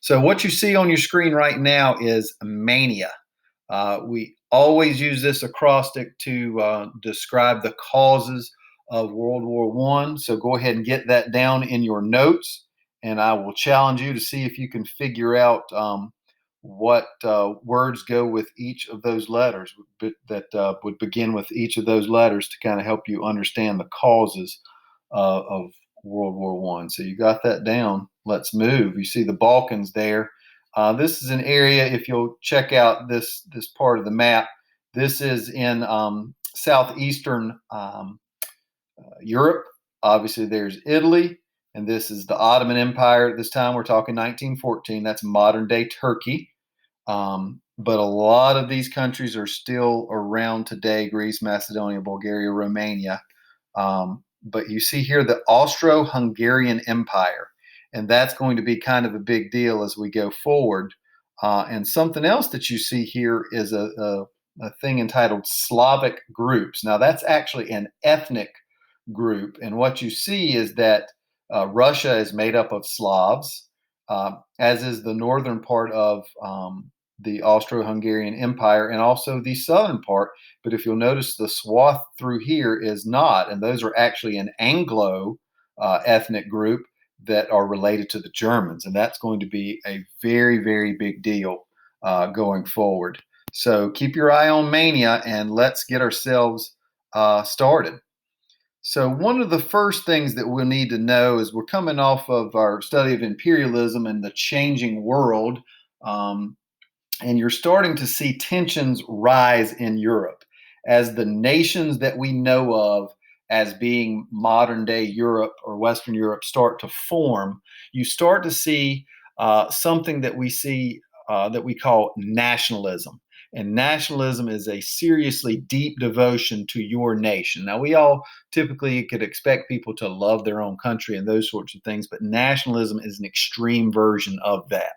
So what you see on your screen right now is mania. We always use this acrostic to describe the causes of World War One. So go ahead and get that down in your notes, and I will challenge you to see if you can figure out what words go with each of those letters that would begin with each of those letters to kind of help you understand the causes of World War One. So you got that down. Let's move. You see the Balkans there. This is an area, if you'll check out this part of the map, this is in southeastern Europe. Obviously, there's Italy, and this is the Ottoman Empire. At this time, we're talking 1914. That's modern day Turkey. But a lot of these countries are still around today: Greece, Macedonia, Bulgaria, Romania. But you see here the Austro-Hungarian Empire, and that's going to be kind of a big deal as we go forward. And something else that you see here is a thing entitled Slavic groups. Now, that's actually an ethnic group, and what you see is that Russia is made up of Slavs, as is the northern part of the Austro-Hungarian Empire and also the southern part. But if you'll notice, the swath through here is not, and those are actually an Anglo ethnic group that are related to the Germans, and that's going to be a very, very big deal going forward. So keep your eye on mania, and let's get ourselves started. So one of the first things that we'll need to know is we're coming off of our study of imperialism and the changing world, and you're starting to see tensions rise in Europe as the nations that we know of as being modern day Europe or Western Europe start to form. You start to see something that we see that we call nationalism. And nationalism is a seriously deep devotion to your nation. Now, we all typically could expect people to love their own country and those sorts of things, but nationalism is an extreme version of that.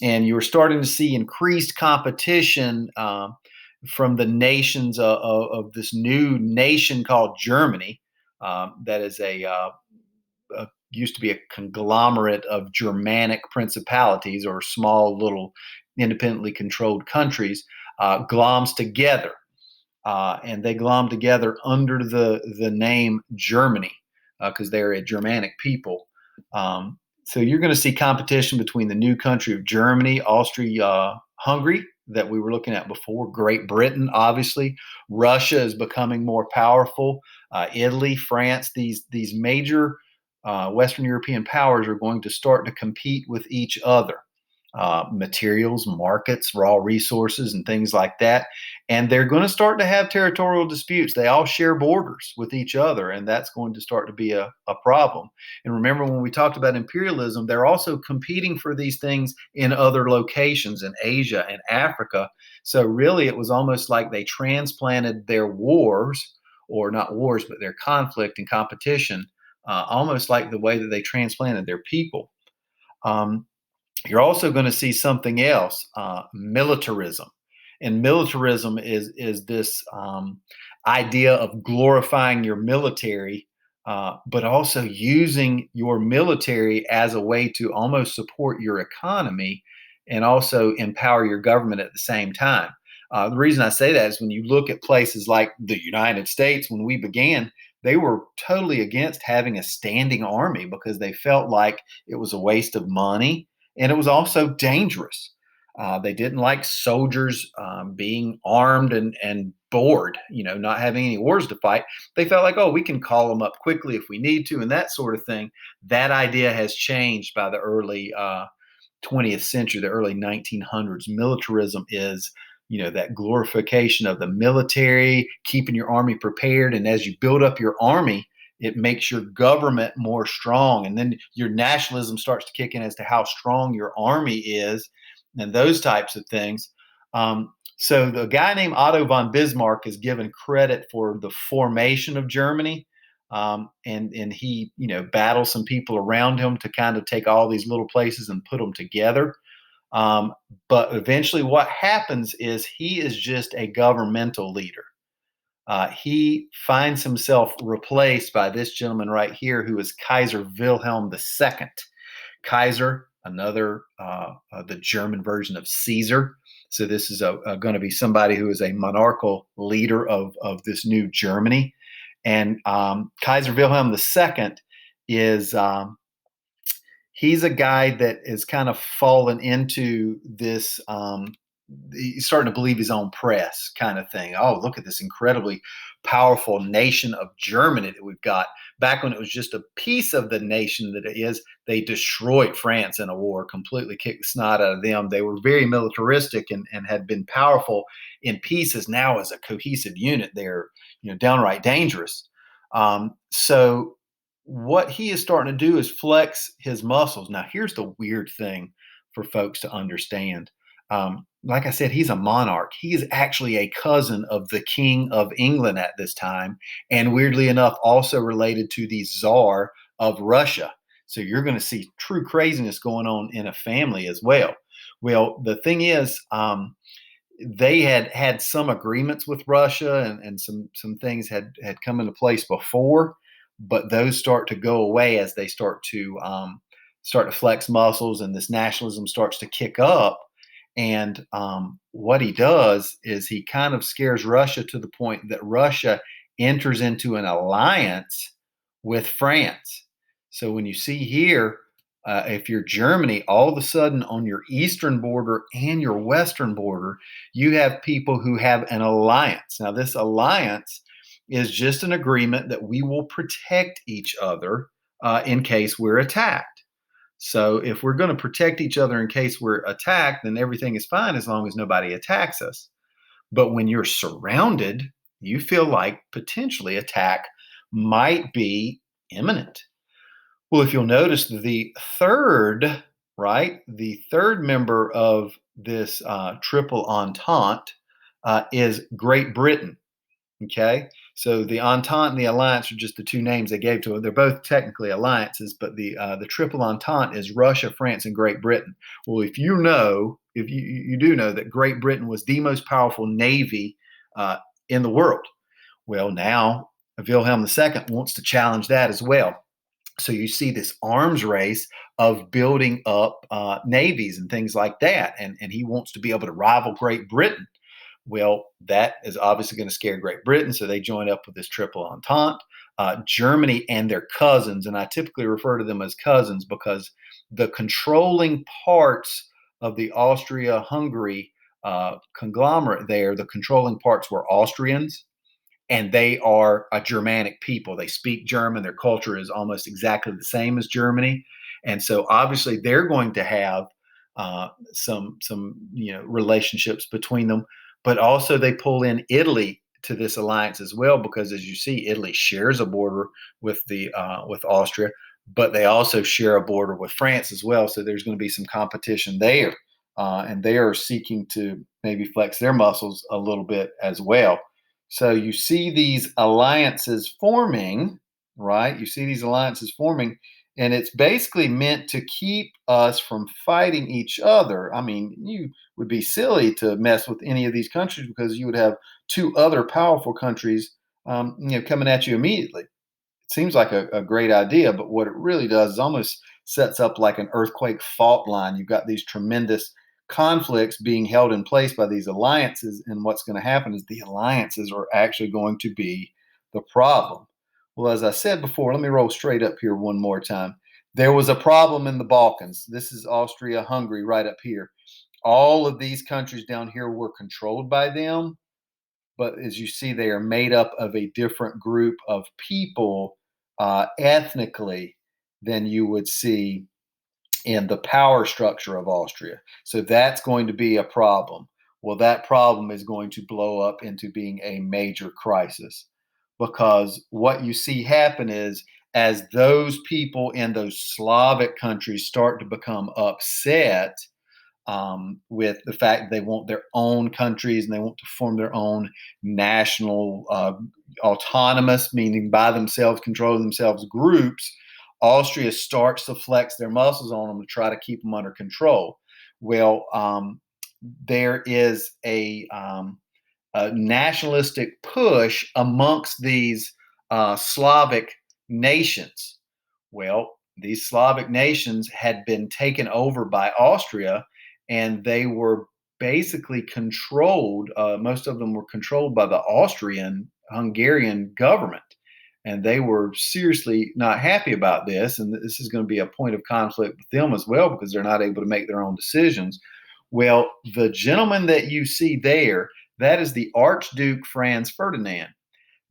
And you're starting to see increased competition from the nations of this new nation called Germany. That is used to be a conglomerate of Germanic principalities or small little independently controlled countries, gloms together. And they glom together under the name Germany because they're a Germanic people. So you're going to see competition between the new country of Germany, Austria, Hungary that we were looking at before, Great Britain, obviously. Russia is becoming more powerful. Italy, France, these major Western European powers are going to start to compete with each other. Materials, markets, raw resources, and things like that. And they're going to start to have territorial disputes. They all share borders with each other, and that's going to start to be a problem. And remember, when we talked about imperialism, they're also competing for these things in other locations in Asia and Africa. So really, it was almost like they transplanted their wars, or not wars, but their conflict and competition, almost like the way that they transplanted their people. You're also going to see something else, militarism. And militarism is this idea of glorifying your military, but also using your military as a way to almost support your economy and also empower your government at the same time. The reason I say that is when you look at places like the United States, when we began, they were totally against having a standing army because they felt like it was a waste of money. And it was also dangerous. They didn't like soldiers being armed and bored, not having any wars to fight. They felt like, oh, we can call them up quickly if we need to, and that sort of thing. That idea has changed by the early 20th century, the early 1900s. Militarism is, that glorification of the military, keeping your army prepared. And as you build up your army, it makes your government more strong. And then your nationalism starts to kick in as to how strong your army is and those types of things. So the guy named Otto von Bismarck is given credit for the formation of Germany. And he, battles some people around him to kind of take all these little places and put them together. But eventually what happens is he is just a governmental leader. He finds himself replaced by this gentleman right here, who is Kaiser Wilhelm II. Kaiser, another the German version of Caesar. So this is going to be somebody who is a monarchical leader of this new Germany. And Kaiser Wilhelm II is he's a guy that is kind of fallen into this. He's starting to believe his own press kind of thing. Oh, look at this incredibly powerful nation of Germany that we've got. Back when it was just a piece of the nation that it is, they destroyed France in a war, completely kicked the snot out of them. They were very militaristic and had been powerful in pieces. Now, as a cohesive unit, they're downright dangerous. So what he is starting to do is flex his muscles. Now, here's the weird thing for folks to understand. Like I said, he's a monarch. He is actually a cousin of the King of England at this time, and weirdly enough, also related to the Tsar of Russia. So you're going to see true craziness going on in a family as well. Well, the thing is, they had some agreements with Russia, and some things had come into place before, but those start to go away as they start to flex muscles, and this nationalism starts to kick up. And what he does is he kind of scares Russia to the point that Russia enters into an alliance with France. So when you see here, if you're Germany, all of a sudden on your eastern border and your western border, you have people who have an alliance. Now, this alliance is just an agreement that we will protect each other in case we're attacked. So if we're going to protect each other in case we're attacked, then everything is fine as long as nobody attacks us. But when you're surrounded, you feel like potentially attack might be imminent. Well, if you'll notice, the third, right, the third member of this triple entente is Great Britain. Okay, so the Entente and the Alliance are just the two names they gave to it. They're both technically alliances, but the Triple Entente is Russia, France, and Great Britain. Well, if you do know that Great Britain was the most powerful navy in the world. Well, now Wilhelm II wants to challenge that as well. So you see this arms race of building up navies and things like that, and he wants to be able to rival Great Britain. Well, that is obviously going to scare Great Britain, so they join up with this triple entente. Germany and their cousins, and I typically refer to them as cousins because the controlling parts of the Austria-Hungary conglomerate there, the controlling parts were Austrians, and they are a Germanic people. They speak German. Their culture is almost exactly the same as Germany, and so obviously they're going to have some relationships between them. But also they pull in Italy to this alliance as well, because as you see, Italy shares a border with with Austria, but they also share a border with France as well. So there's going to be some competition there, and they are seeking to maybe flex their muscles a little bit as well. So you see these alliances forming, right? You see these alliances forming, and it's basically meant to keep us from fighting each other. I mean, you would be silly to mess with any of these countries because you would have two other powerful countries, coming at you immediately. It seems like a great idea, but what it really does is almost sets up like an earthquake fault line. You've got these tremendous conflicts being held in place by these alliances, and what's going to happen is the alliances are actually going to be the problem. Well, as I said before, let me roll straight up here one more time. There was a problem in the Balkans. This is Austria Hungary right up here. All of these countries down here were controlled by them, but as you see, they are made up of a different group of people ethnically than you would see in the power structure of Austria. So that's going to be a problem. Well, that problem is going to blow up into being a major crisis, because what you see happen is as those people in those Slavic countries start to become upset with the fact that they want their own countries and they want to form their own national, autonomous, meaning by themselves, control themselves groups, Austria starts to flex their muscles on them to try to keep them under control. Well, there is a nationalistic push amongst these Slavic nations. Well, these Slavic nations had been taken over by Austria, and they were basically controlled. Most of them were controlled by the Austrian Hungarian government. And they were seriously not happy about this. And this is going to be a point of conflict with them as well because they're not able to make their own decisions. Well, the gentleman that you see there, that is the Archduke Franz Ferdinand.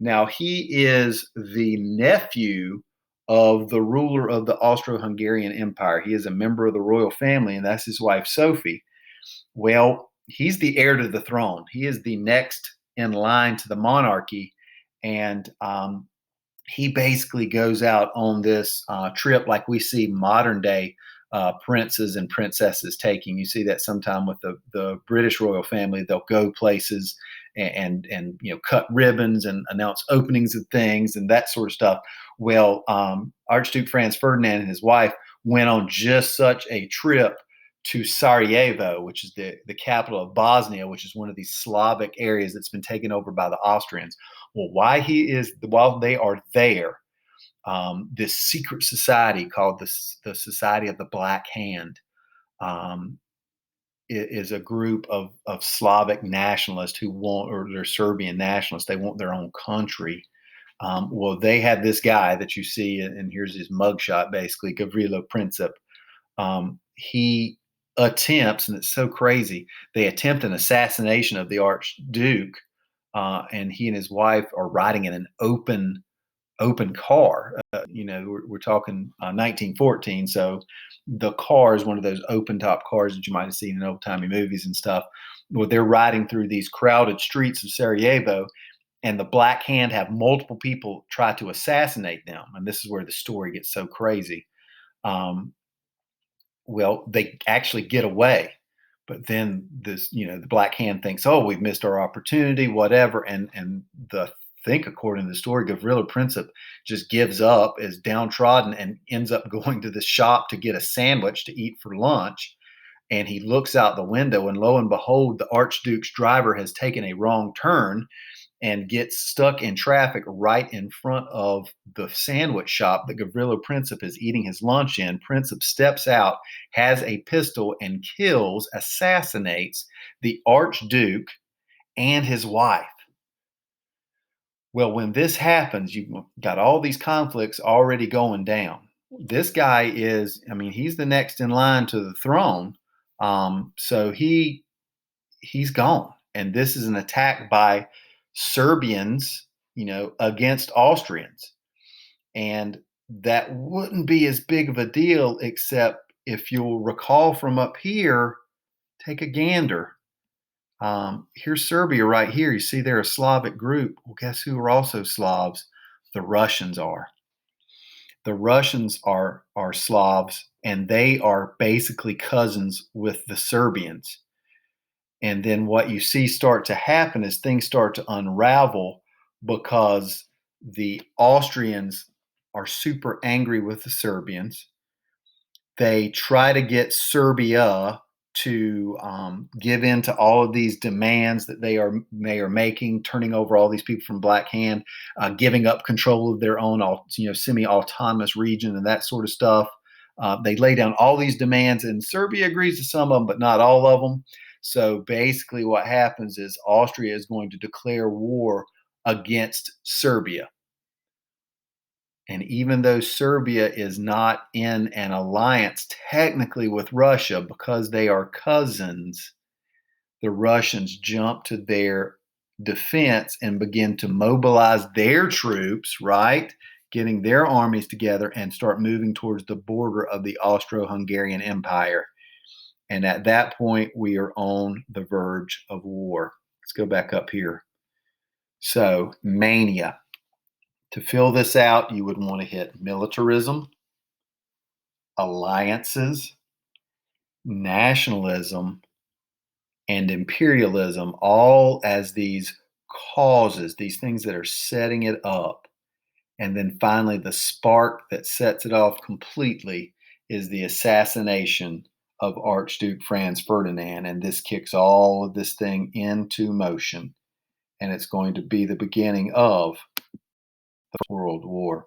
Now, he is the nephew of the ruler of the Austro Hungarian Empire. He is a member of the royal family, and that's his wife, Sophie. Well, he's the heir to the throne. He is the next in line to the monarchy. And he basically goes out on this trip like we see modern day princes and princesses taking. You see that sometime with the British royal family. They'll go places and cut ribbons and announce openings of things and that sort of stuff. Well, Archduke Franz Ferdinand and his wife went on just such a trip to Sarajevo, which is the capital of Bosnia, which is one of these Slavic areas that's been taken over by the Austrians. Well, while they are there, this secret society called the Society of the Black Hand um, is a group of Slavic nationalists who want, or they're Serbian nationalists, they want their own country. Well, they had this guy that you see, and here's his mugshot, basically, Gavrilo Princip. He attempts, and it's so crazy, they attempt an assassination of the Archduke, and he and his wife are riding in an open car. We're talking 1914, so the car is one of those open top cars that you might have seen in old timey movies and stuff. Well, they're riding through these crowded streets of Sarajevo, and the Black Hand have multiple people try to assassinate them, and this is where the story gets so crazy. Um, well, they actually get away, but then the Black Hand thinks, oh, we've missed our opportunity, whatever, and the think according to the story, Gavrilo Princip just gives up, is downtrodden, and ends up going to the shop to get a sandwich to eat for lunch. And he looks out the window, and lo and behold, the Archduke's driver has taken a wrong turn and gets stuck in traffic right in front of the sandwich shop that Gavrilo Princip is eating his lunch in. Princip steps out, has a pistol, and assassinates the Archduke and his wife. Well, when this happens, you've got all these conflicts already going down. This guy he's the next in line to the throne. So he's gone. And this is an attack by Serbians, against Austrians. And that wouldn't be as big of a deal, except if you'll recall from up here, take a gander. Here's Serbia right here. You see they're a Slavic group. Well, guess who are also Slavs? The Russians are. The Russians are Slavs, and they are basically cousins with the Serbians. And then what you see start to happen is things start to unravel because the Austrians are super angry with the Serbians. They try to get Serbia to give in to all of these demands that they are making, turning over all these people from Black Hand, giving up control of their own semi-autonomous region and that sort of stuff. They lay down all these demands, and Serbia agrees to some of them, but not all of them. So basically, what happens is Austria is going to declare war against Serbia. And even though Serbia is not in an alliance technically with Russia because they are cousins, the Russians jump to their defense and begin to mobilize their troops, right? Getting their armies together and start moving towards the border of the Austro-Hungarian Empire. And at that point, we are on the verge of war. Let's go back up here. So, mania. To fill this out, you would want to hit militarism, alliances, nationalism, and imperialism, all as these causes, these things that are setting it up. And then finally, the spark that sets it off completely is the assassination of Archduke Franz Ferdinand. And this kicks all of this thing into motion. And it's going to be the beginning of the World War.